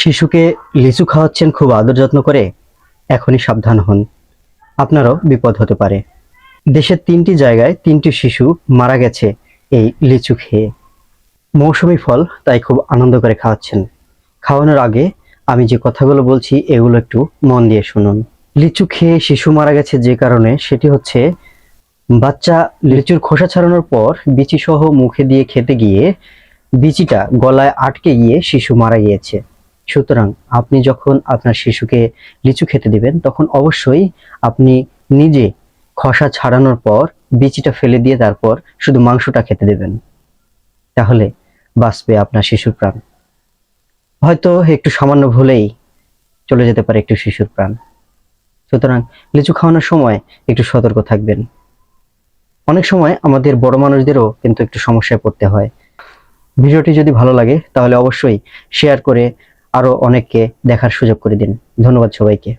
শিশুকে লিচু খাওয়াচ্ছেন খুব আদর যত্ন করে, এখনই সাবধান হন, আপনারও বিপদ হতে পারে। দেশের ৩টি জায়গায় ৩টি শিশু মারা গেছে এই লিচু খেয়ে। মৌসুমী ফল, তাই খুব আনন্দ করে খাওয়াচ্ছেন। খাওয়ানোর আগে আমি যে কথাগুলো বলছি এগুলো একটু মন দিয়ে শুনুন। লিচু খেয়ে শিশু মারা গেছে যে কারণে, সেটি হচ্ছে বাচ্চা লিচুর খোসা ছাড়ানোর পর বিচি সহ মুখে দিয়ে খেতে গিয়ে বিচিটা গলায় আটকে গিয়ে শিশু মারা গিয়েছে। সুতরাং আপনি যখন আপনার শিশুকে লিচু খেতে দিবেন, তখন অবশ্যই আপনি নিজে খোসা ছাড়ানোর পর বিচিটা ফেলে দিয়ে তারপর শুধু মাংসটা খেতে দেবেন। তাহলে বাঁচবে আপনার শিশুর প্রাণ। হয়তো একটু সামান্য ভুলেই চলে যেতে পারে একটু শিশুর প্রাণ। সুতরাং লিচু খাওয়ানোর সময় একটু সতর্ক থাকবেন। অনেক সময় আমাদের বড় মানুষদেরও কিন্তু একটু সমস্যায় পড়তে হয়। ভিডিওটি যদি ভালো লাগে তাহলে অবশ্যই শেয়ার করে আরো অনেককে দেখার সুযোগ করে দিন। ধন্যবাদ সবাইকে।